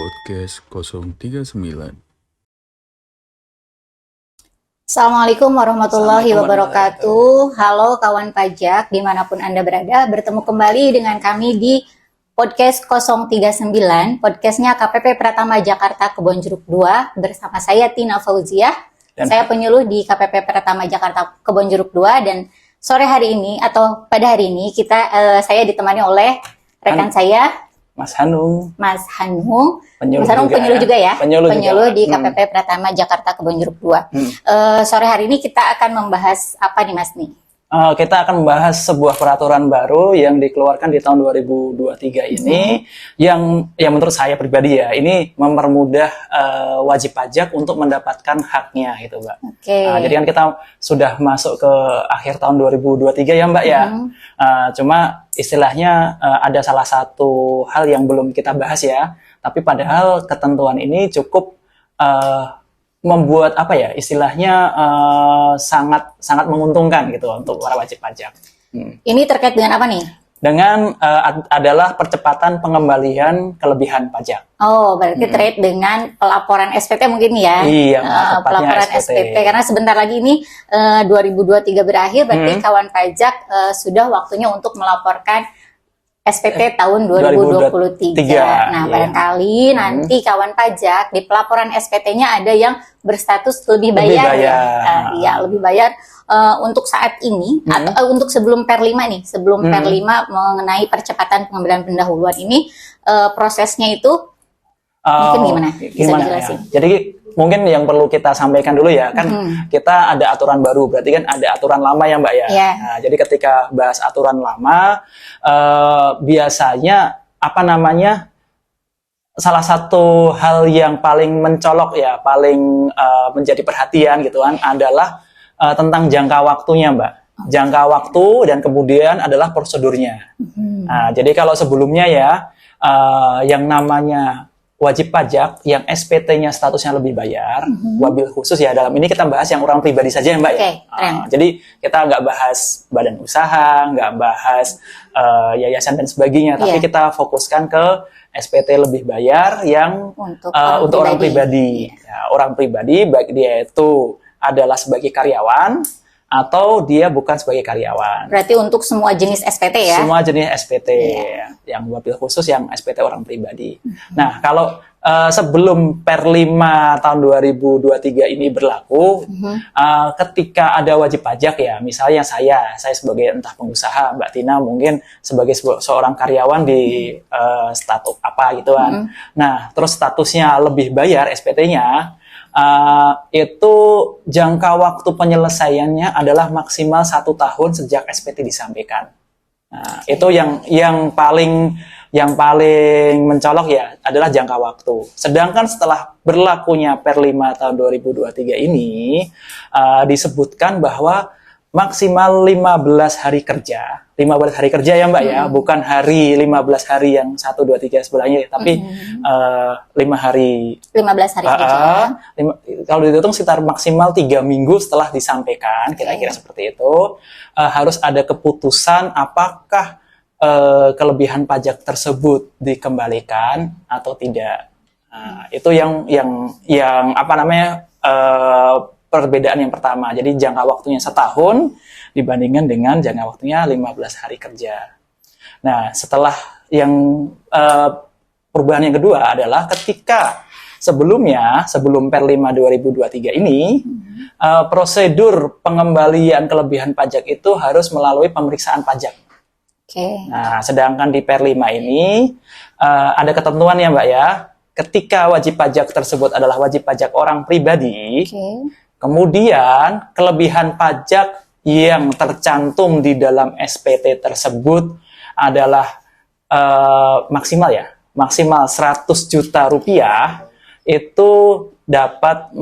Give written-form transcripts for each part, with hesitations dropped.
Podcast 039. Assalamualaikum warahmatullahi wabarakatuh. Halo kawan pajak dimanapun Anda berada, bertemu kembali dengan kami di Podcast 039, podcastnya KPP Pratama Jakarta Kebonjeruk 2, bersama saya Tina Fauziah. Saya penyuluh di KPP Pratama Jakarta Kebonjeruk 2, dan sore hari ini atau pada hari ini saya ditemani oleh rekan saya Mas Hanung. Mas Hanung Penyuluh juga ya. Penyuluh di juga. KPP Pratama Jakarta Kebonjeruk 2. Sore hari ini kita akan membahas apa nih Mas nih? Kita akan membahas sebuah peraturan baru yang dikeluarkan di tahun 2023 ini, yang menurut saya pribadi ya, ini mempermudah wajib pajak untuk mendapatkan haknya gitu, Mbak. Jadi kan kita sudah masuk ke akhir tahun 2023 ya, Mbak ya. Cuma istilahnya ada salah satu hal yang belum kita bahas ya, tapi padahal ketentuan ini cukup membuat istilahnya sangat menguntungkan gitu untuk para wajib pajak. Ini terkait dengan apa nih? Dengan adalah percepatan pengembalian kelebihan pajak. Oh, berarti terkait dengan pelaporan SPT mungkin ya? Iya, pelaporan SPT. Karena sebentar lagi ini 2023 berakhir, berarti kawan pajak sudah waktunya untuk melaporkan SPT tahun 2023. Nah, barangkali nanti kawan pajak di pelaporan SPT-nya ada yang berstatus lebih bayar. Lebih bayar untuk saat ini atau untuk sebelum Per 5 nih, sebelum Per 5 mengenai percepatan pengambilan pendahuluan ini, prosesnya itu mungkin gimana? Bisa dijelasin? Ya? Jadi mungkin yang perlu kita sampaikan dulu ya, kan kita ada aturan baru, berarti kan ada aturan lama ya Mbak ya. Nah, jadi ketika bahas aturan lama, biasanya salah satu hal yang paling mencolok ya, paling menjadi perhatian gitu kan, adalah tentang jangka waktunya Mbak. Jangka waktu dan kemudian adalah prosedurnya. Nah, jadi kalau sebelumnya ya, yang namanya wajib pajak yang SPT-nya statusnya lebih bayar, wabil khusus ya, dalam ini kita bahas yang orang pribadi saja ya Mbak ya. Jadi kita nggak bahas badan usaha, nggak bahas yayasan dan sebagainya, tapi kita fokuskan ke SPT lebih bayar yang untuk orang pribadi. Ya, orang pribadi baik dia itu adalah sebagai karyawan atau dia bukan sebagai karyawan. Berarti untuk semua jenis SPT ya? Semua jenis SPT, yang wabil khusus, yang SPT orang pribadi. Nah, kalau sebelum Per 5 tahun 2023 ini berlaku, ketika ada wajib pajak ya, misalnya saya sebagai entah pengusaha, Mbak Tina mungkin sebagai seorang karyawan di startup apa gitu kan. Nah, terus statusnya lebih bayar SPT-nya, itu jangka waktu penyelesaiannya adalah maksimal 1 tahun sejak SPT disampaikan. Nah, itu yang paling mencolok ya adalah jangka waktu. Sedangkan setelah berlakunya Per 5 tahun 2023 ini disebutkan bahwa maksimal 15 hari kerja. 15 hari kerja ya Mbak ya, bukan hari 15 hari yang 1, 2, 3 sebelahnya, tapi 15 hari kerja. Kalau dihitung sekitar maksimal 3 minggu setelah disampaikan, kira-kira seperti itu, harus ada keputusan apakah kelebihan pajak tersebut dikembalikan atau tidak. Itu yang perbedaan yang pertama. Jadi jangka waktunya 1 tahun dibandingkan dengan jangka waktunya 15 hari kerja. Nah, setelah yang perubahan yang kedua adalah ketika sebelum Per 5 2023 ini, prosedur pengembalian kelebihan pajak itu harus melalui pemeriksaan pajak. Nah, sedangkan di Per 5 ini ada ketentuan ya Mbak ya, ketika wajib pajak tersebut adalah wajib pajak orang pribadi, kemudian kelebihan pajak yang tercantum di dalam SPT tersebut adalah maksimal 100 juta rupiah, itu dapat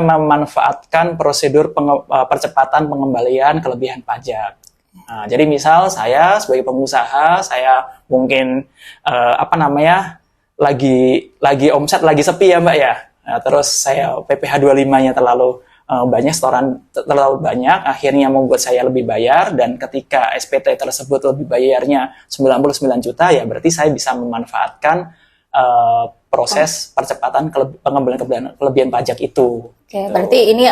memanfaatkan prosedur percepatan pengembalian kelebihan pajak. Nah, jadi misal saya sebagai pengusaha, saya mungkin lagi omset lagi sepi ya Mbak ya. Nah, terus saya PPh 25-nya terlalu banyak, setoran terlalu banyak, akhirnya membuat saya lebih bayar, dan ketika SPT tersebut lebih bayarnya 99 juta, ya berarti saya bisa memanfaatkan proses percepatan pengembalian kelebihan pajak itu. Oke, berarti ini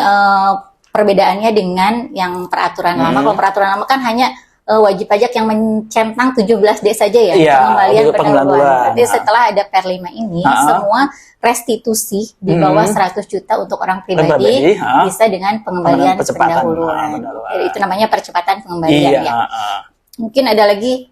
perbedaannya dengan yang peraturan lama. Kalau peraturan lama kan hanya wajib pajak yang mencentang 17D saja ya, Iya, pengembalian pendahuluan. Berarti Nah. setelah ada Per 5 ini, semua restitusi di bawah 100 juta untuk orang pribadi bisa dengan pengembalian pendahuluan. Itu namanya percepatan pengembalian ya. Mungkin ada lagi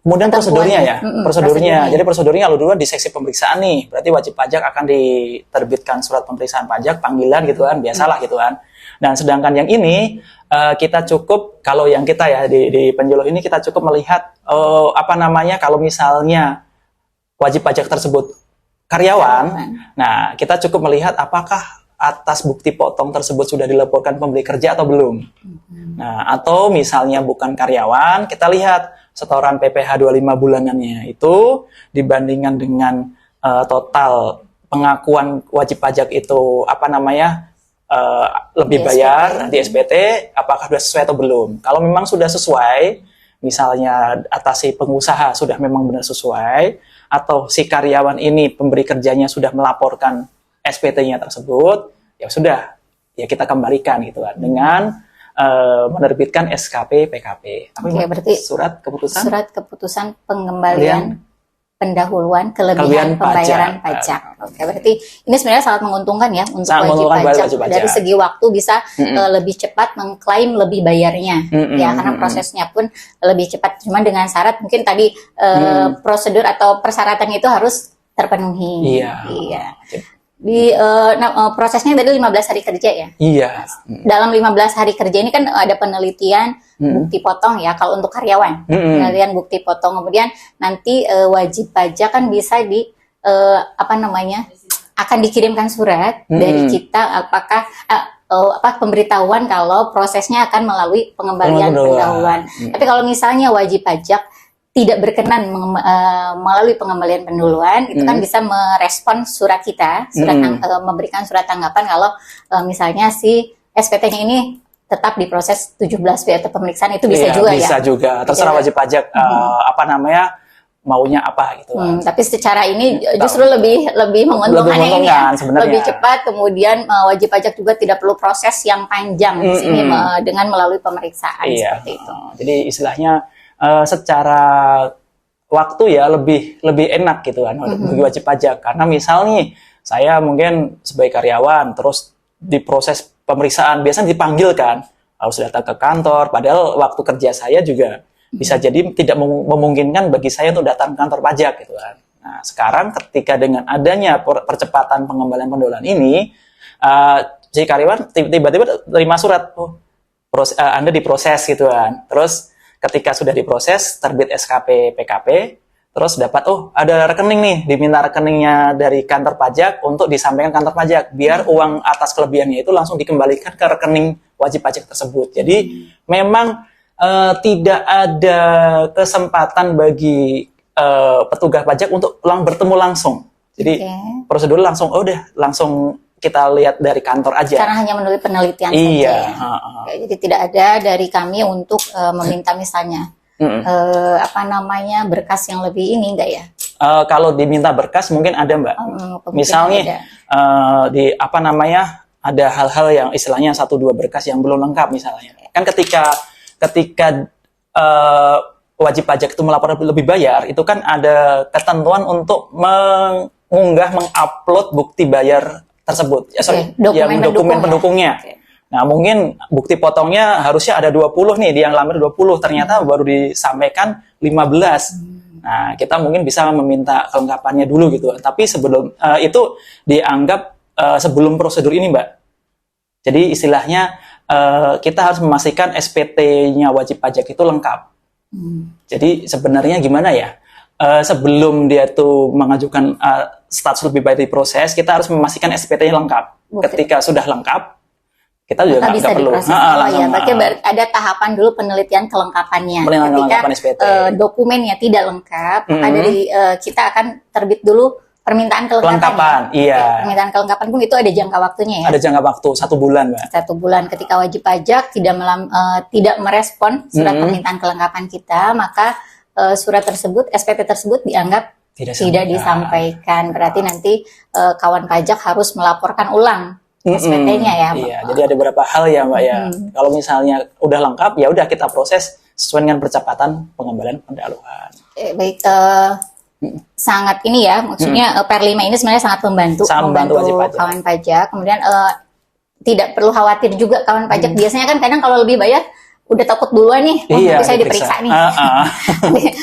kemudian prosedurnya ya, prosedurnya. Jadi prosedurnya kalau dulu di seksi pemeriksaan nih, berarti wajib pajak akan diterbitkan surat pemeriksaan pajak, panggilan gitu kan, biasalah gitu kan. Dan sedangkan yang ini kita cukup, kalau yang kita ya di Penjolo ini kita cukup melihat kalau misalnya wajib pajak tersebut karyawan, nah kita cukup melihat apakah atas bukti potong tersebut sudah dilaporkan pemberi kerja atau belum. Nah, atau misalnya bukan karyawan, kita lihat setoran PPh 25 bulanannya itu dibandingkan dengan total pengakuan wajib pajak itu lebih bayar di SPT, apakah sudah sesuai atau belum. Kalau memang sudah sesuai, misalnya atas si pengusaha sudah memang benar sesuai, atau si karyawan ini pemberi kerjanya sudah melaporkan SPT-nya tersebut, ya sudah, ya kita kembalikan gitu kan dengan menerbitkan SKP PKP. Oke, berarti surat keputusan pengembalian pendahuluan kelebihan pembayaran pajak. Oke, berarti ini sebenarnya sangat menguntungkan ya untuk wajib pajak. Dari segi waktu bisa lebih cepat mengklaim lebih bayarnya, ya karena prosesnya pun lebih cepat. Cuman dengan syarat mungkin tadi prosedur atau persyaratannya itu harus terpenuhi. Iya. Prosesnya tadi 15 hari kerja ya? Iya. Dalam 15 hari kerja ini kan ada penelitian bukti potong ya, kalau untuk karyawan. Penelitian bukti potong, kemudian nanti wajib pajak kan bisa akan dikirimkan surat dari kita apakah pemberitahuan kalau prosesnya akan melalui pengembalian pendahuluan. Tapi kalau misalnya wajib pajak tidak berkenan melalui pengembalian pendahuluan, itu kan bisa merespon surat kita, memberikan surat tanggapan kalau misalnya si SPT-nya ini tetap diproses 17B atau pemeriksaan, itu bisa juga ya. Bisa juga, terserah wajib pajak maunya apa gitu. Tapi secara ini justru lebih menguntungkan yang ini ya, lebih cepat, kemudian wajib pajak juga tidak perlu proses yang panjang di sini dengan melalui pemeriksaan seperti itu. Jadi istilahnya secara waktu ya lebih enak gitu kan bagi wajib pajak, karena misalnya saya mungkin sebagai karyawan terus diproses pemeriksaan, biasanya dipanggil kan, harus datang ke kantor, padahal waktu kerja saya juga bisa jadi tidak memungkinkan bagi saya untuk datang ke kantor pajak gitu kan. Nah, sekarang ketika dengan adanya percepatan pengembalian pendahuluan ini, si karyawan tiba-tiba terima surat, Anda diproses gitu kan. Terus ketika sudah diproses, terbit SKP PKP, terus dapat, ada rekening nih, diminta rekeningnya dari kantor pajak untuk disampaikan kantor pajak, biar uang atas kelebihannya itu langsung dikembalikan ke rekening wajib pajak tersebut. Jadi memang tidak ada kesempatan bagi petugas pajak untuk bertemu langsung. Jadi prosedur langsung, langsung kita lihat dari kantor aja. Karena hanya melalui penelitian saja. Jadi tidak ada dari kami untuk meminta misalnya berkas yang lebih ini enggak ya? Kalau diminta berkas mungkin ada Mbak. Misalnya ada hal-hal yang istilahnya 1-2 berkas yang belum lengkap misalnya. Kan ketika wajib pajak itu melaporkan lebih bayar, itu kan ada ketentuan untuk mengupload bukti bayar tersebut. Dokumen pendukungnya. Nah, mungkin bukti potongnya harusnya ada 20 nih, dia yang lamar 20, ternyata baru disampaikan 15. Nah, kita mungkin bisa meminta kelengkapannya dulu gitu. Tapi sebelum itu dianggap sebelum prosedur ini, Mbak. Jadi istilahnya kita harus memastikan SPT-nya wajib pajak itu lengkap. Jadi sebenarnya gimana ya? Sebelum dia tuh mengajukan status lebih baik di proses, kita harus memastikan SPT-nya lengkap. Ketika sudah lengkap, kita juga nggak perlu. Berarti ada tahapan dulu penelitian kelengkapannya. Ketika dokumennya tidak lengkap, maka dari kita akan terbit dulu permintaan kelengkapan. Iya. Permintaan kelengkapan pun itu ada jangka waktunya ya. Ada jangka waktu 1 bulan, Mbak. 1 bulan. Ketika wajib pajak tidak merespon surat permintaan kelengkapan kita, maka surat tersebut, SPT tersebut dianggap tidak disampaikan. Berarti nanti kawan pajak harus melaporkan ulang SPT-nya ya, Mbak. Iya, jadi ada beberapa hal ya, Mbak ya. Kalau misalnya udah lengkap, ya udah kita proses sesuai dengan percepatan pengembalian pendahuluan. Baik, sangat ini ya, maksudnya Per 5 ini sebenarnya sangat membantu wajib pajak. Kawan pajak. Kemudian tidak perlu khawatir juga kawan pajak. Biasanya kan kadang kalau lebih bayar udah takut duluan nih, nanti saya diperiksa nih.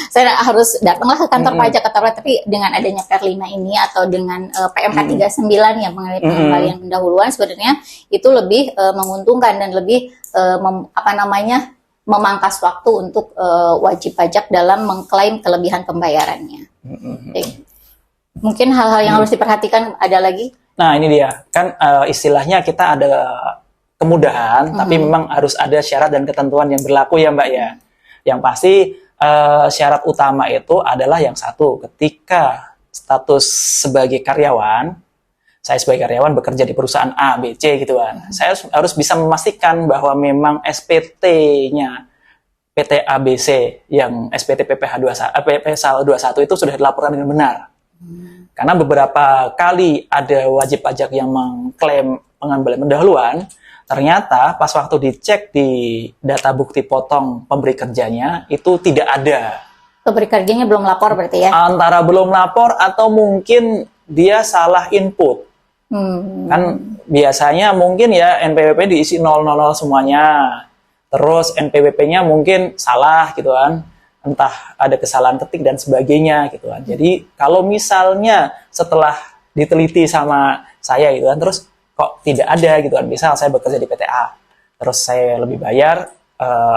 Saya harus datanglah ke kantor pajak tapi dengan adanya Per 5 ini atau dengan PMK 39 yang mengenai pengembalian pendahuluan, sebenarnya itu lebih menguntungkan dan lebih memangkas waktu untuk wajib pajak dalam mengklaim kelebihan pembayarannya. Mungkin hal-hal yang harus diperhatikan ada lagi? Nah ini dia, kan istilahnya kita ada kemudahan, tapi memang harus ada syarat dan ketentuan yang berlaku ya Mbak ya. Yang pasti syarat utama itu adalah yang satu, ketika status sebagai karyawan, saya sebagai karyawan bekerja di perusahaan A, B, C gitu kan, saya harus bisa memastikan bahwa memang SPT-nya PT ABC yang SPT PPh 21 itu sudah dilaporkan dengan benar. Karena beberapa kali ada wajib pajak yang mengklaim pengembalian pendahuluan, ternyata pas waktu dicek di data bukti potong pemberi kerjanya itu tidak ada. Pemberi kerjanya belum lapor berarti ya? Antara belum lapor atau mungkin dia salah input. Kan biasanya mungkin ya NPWP diisi 000 semuanya. Terus NPWP-nya mungkin salah gitu kan. Entah ada kesalahan ketik dan sebagainya gitu kan. Jadi kalau misalnya setelah diteliti sama saya gitu kan, terus kok tidak ada gitu kan, misal saya bekerja di PTA, terus saya lebih bayar,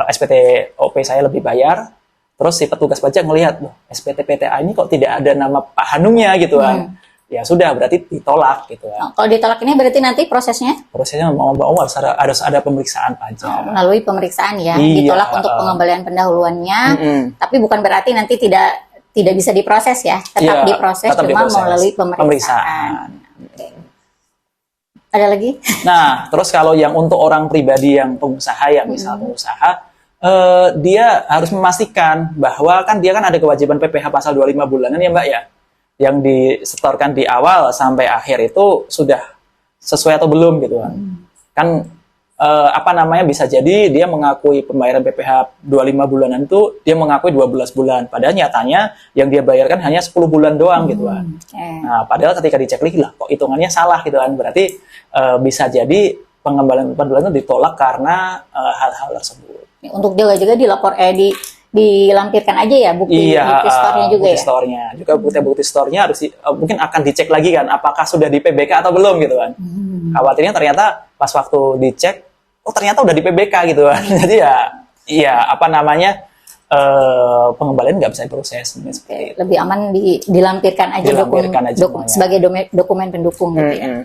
SPT OP saya lebih bayar, terus si petugas pajak melihat, SPT PTA ini kok tidak ada nama Pak Hanungnya gitu kan, ya sudah berarti ditolak gitu kan. Kalau ditolak ini berarti nanti prosesnya? Prosesnya harus ada pemeriksaan pajak. Melalui pemeriksaan ya, iya, ditolak untuk pengembalian pendahuluannya, tapi bukan berarti nanti tidak bisa diproses ya, tetap diproses, cuma melalui pemeriksaan. Ada lagi? Nah, terus kalau yang untuk orang pribadi yang pengusaha, yang misal pengusaha, dia harus memastikan bahwa kan dia kan ada kewajiban PPh pasal 25 bulanan ya Mbak ya, yang disetorkan di awal sampai akhir itu sudah sesuai atau belum gitu kan. Kan bisa jadi dia mengakui pembayaran PPh 25 bulanan itu dia mengakui 12 bulan. Padahal nyatanya yang dia bayarkan hanya 10 bulan doang gitu kan. Nah, padahal ketika dicek lagi lah kok hitungannya salah gitu kan. Berarti bisa jadi pengembalian pendahuluan itu ditolak karena hal-hal tersebut. Untuk jaga-jaga dilampirkan aja ya bukti store-nya juga bukti store-nya. Juga bukti store-nya harus mungkin akan dicek lagi kan apakah sudah di PBK atau belum gitu kan. Khawatirnya ternyata pas waktu dicek ternyata udah di PBK gitu kan. Jadi pengembalian nggak bisa diproses. Lebih aman dilampirkan aja sebagai dokumen pendukung gitu ya.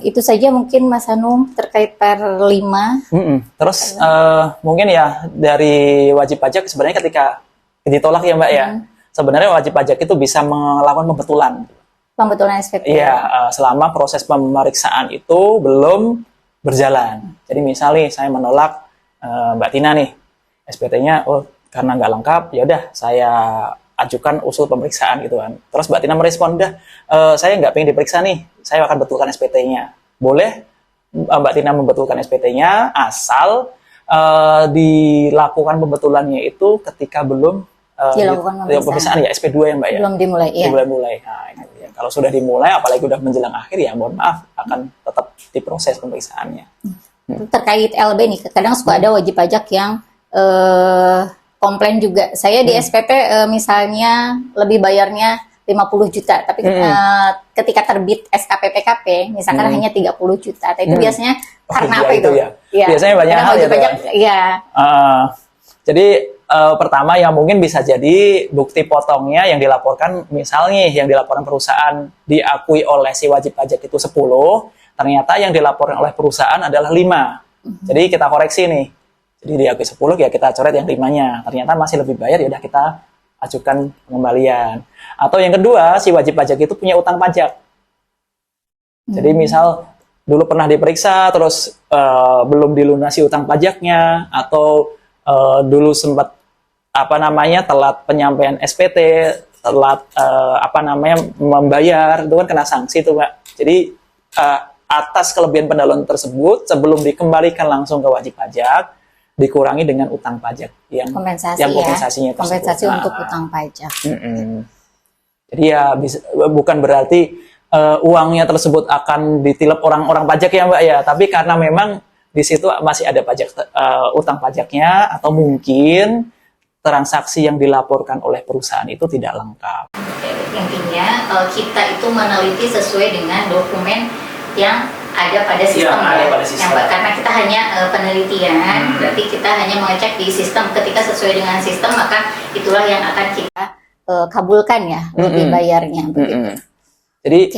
Itu saja mungkin Mas Hanung terkait Per 5. Terus mungkin ya dari wajib pajak sebenarnya ketika ditolak ya Mbak ya, sebenarnya wajib pajak itu bisa melakukan pembetulan SPT. Iya, selama proses pemeriksaan itu belum berjalan. Jadi misalnya saya menolak Mbak Tina nih, SPT-nya karena nggak lengkap, ya udah saya ajukan usul pemeriksaan gitu kan. Terus Mbak Tina merespon, saya nggak pengen diperiksa nih, saya akan betulkan SPT-nya. Boleh Mbak Tina membetulkan SPT-nya asal dilakukan pembetulannya itu ketika belum dilakukan pemeriksaan ya SP2 ya Mbak ya. Belum dimulai ya. Belum dimulai. Nah, itu ya. Kalau sudah dimulai apalagi udah menjelang akhir ya mohon maaf akan tetap diproses pemeriksaannya. Terkait LB nih, kadang suka ada wajib pajak yang komplain juga. Saya di SPT misalnya lebih bayarnya 50 juta, tapi ketika terbit SKPPKP misalkan hanya 30 juta. Itu biasanya karena apa itu? Ya. Biasanya banyak hal ya. Pajak, ya. Jadi pertama yang mungkin bisa jadi bukti potongnya yang dilaporkan, misalnya yang dilaporkan perusahaan diakui oleh si wajib pajak itu 10, ternyata yang dilaporkan oleh perusahaan adalah 5. Jadi kita koreksi nih. Jadi diakui 10 ya kita coret yang 5-nya. Ternyata masih lebih bayar ya udah kita ajukan pengembalian. Atau yang kedua, si wajib pajak itu punya utang pajak. Jadi misal dulu pernah diperiksa terus belum dilunasi utang pajaknya, atau dulu sempat telat penyampaian SPT, telat membayar, itu kan kena sanksi tuh Mbak. Jadi atas kelebihan pendahuluan tersebut sebelum dikembalikan langsung ke wajib pajak dikurangi dengan utang pajak yang kompensasinya tersebut. Kompensasi untuk utang pajak. Jadi ya bukan berarti uangnya tersebut akan ditilep orang-orang pajak ya Mbak ya, tapi karena memang di situ masih ada pajak utang pajaknya, atau mungkin transaksi yang dilaporkan oleh perusahaan itu tidak lengkap. Intinya kita itu meneliti sesuai dengan dokumen yang ada pada sistem, karena kita hanya penelitian, berarti kita hanya mengecek di sistem. Ketika sesuai dengan sistem, maka itulah yang akan kita kabulkan ya, lebih bayarnya. Jadi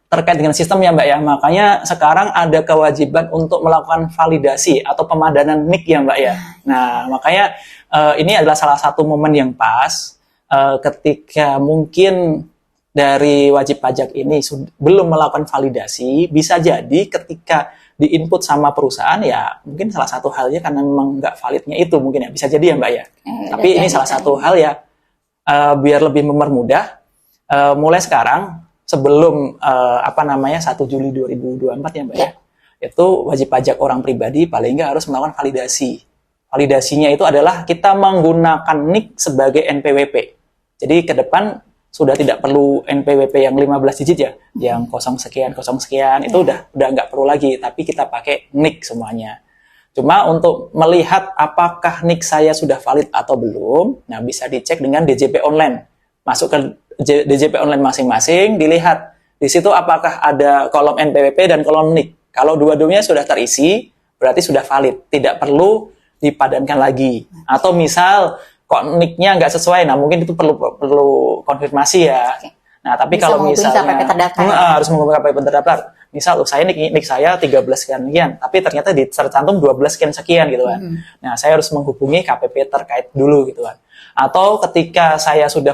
terkait dengan sistem ya Mbak ya, makanya sekarang ada kewajiban untuk melakukan validasi atau pemadanan NIK ya Mbak ya. Nah makanya ini adalah salah satu momen yang pas ketika mungkin dari wajib pajak ini belum melakukan validasi, bisa jadi ketika diinput sama perusahaan ya mungkin salah satu halnya karena memang nggak validnya itu mungkin ya, bisa jadi ya Mbak ya. Tapi ini salah satu hal ya, biar lebih mempermudah, mulai sekarang sebelum 1 Juli 2024 ya Mbak ya, itu wajib pajak orang pribadi paling nggak harus melakukan validasi. Validasinya itu adalah kita menggunakan NIK sebagai NPWP. Jadi ke depan sudah tidak perlu NPWP yang 15 digit ya, yang 0 sekian itu udah nggak perlu lagi, tapi kita pakai NIK semuanya. Cuma untuk melihat apakah NIK saya sudah valid atau belum, nah bisa dicek dengan DJP online. Masuk ke DJP online masing-masing, dilihat di situ apakah ada kolom NPWP dan kolom NIK. Kalau dua-duanya sudah terisi, berarti sudah valid, tidak perlu dipadankan lagi. Atau misal kok NIK-nya nggak sesuai, nah mungkin itu perlu konfirmasi ya. Nah tapi bisa kalau misalnya harus menghubungi KPP terdaftar. Misal saya NIK saya 13 sekian, tapi ternyata tercantum 12 sekian gitu kan. Nah saya harus menghubungi KPP terkait dulu gitu kan. Atau ketika saya sudah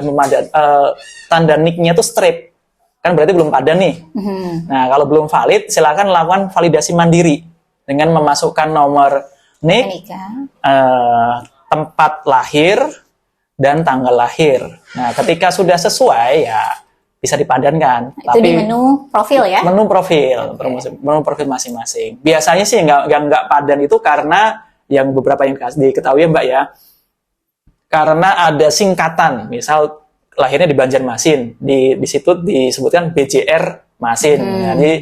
tanda NIK-nya itu straight, kan berarti belum padan nih. Nah kalau belum valid, silakan lakukan validasi mandiri dengan memasukkan nomor NIK, tempat lahir, dan tanggal lahir. Nah ketika sudah sesuai ya bisa dipadankan. Itu tapi di menu profil ya? Menu profil, menu profil masing-masing. Biasanya sih nggak padan itu karena yang beberapa yang diketahui Mbak ya, karena ada singkatan, misal lahirnya di Banjarmasin, di situ disebutkan BJR Masin. Jadi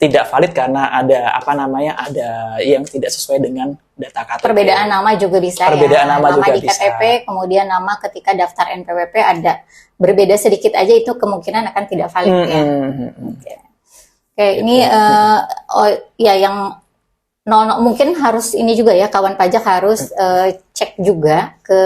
tidak valid karena ada ada yang tidak sesuai dengan data KTP. Perbedaan nama juga bisa nama juga di KTP, kemudian nama ketika daftar NPWP ada berbeda sedikit aja, itu kemungkinan akan tidak valid ya. Oke, ini yang mungkin harus ini juga ya, kawan pajak harus cek juga ke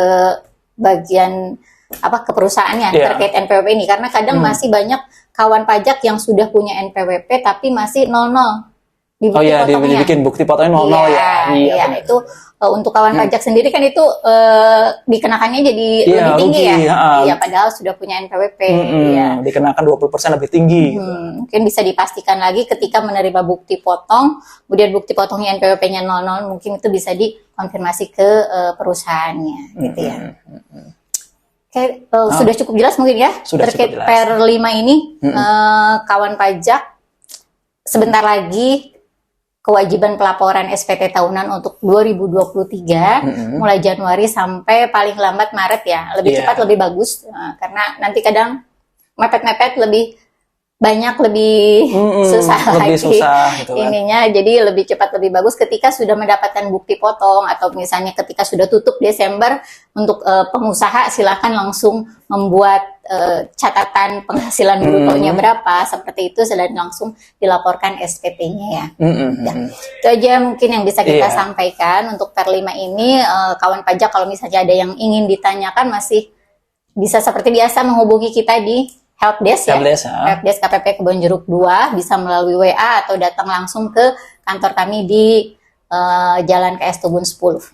bagian ke perusahaannya terkait NPWP ini, karena kadang masih banyak kawan pajak yang sudah punya NPWP tapi masih 00 di bukti potongnya. Dibikin bukti potongnya 00 ya. Iya, itu untuk kawan pajak sendiri kan itu dikenakannya jadi lebih tinggi rugi, ya. Iya, padahal sudah punya NPWP. Dikenakan 20% lebih tinggi. Mungkin bisa dipastikan lagi ketika menerima bukti potong, kemudian bukti potongnya NPWP-nya 00, mungkin itu bisa dikonfirmasi ke perusahaannya, gitu ya. Oke, sudah cukup jelas mungkin ya terkait Per 5 ini. Kawan pajak, sebentar lagi kewajiban pelaporan SPT tahunan untuk 2023 mulai Januari sampai paling lambat Maret ya. Lebih cepat lebih bagus, karena nanti kadang mepet-mepet lebih banyak, lebih susah lebih lagi susah, gitu kan. Ininya. Jadi lebih cepat lebih bagus ketika sudah mendapatkan bukti potong, atau misalnya ketika sudah tutup Desember. Untuk pengusaha silakan langsung membuat catatan penghasilan brutonya berapa, seperti itu, dan langsung dilaporkan SPT-nya ya. Itu aja mungkin yang bisa kita sampaikan untuk Per 5 ini. Kawan pajak kalau misalnya ada yang ingin ditanyakan, masih bisa seperti biasa menghubungi kita di Helpdesk ya. Helpdesk KPP Kebonjeruk 2, bisa melalui WA atau datang langsung ke kantor kami di Jalan KS Tubun 10.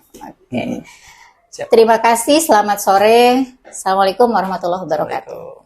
Terima kasih, selamat sore. Assalamualaikum warahmatullahi wabarakatuh.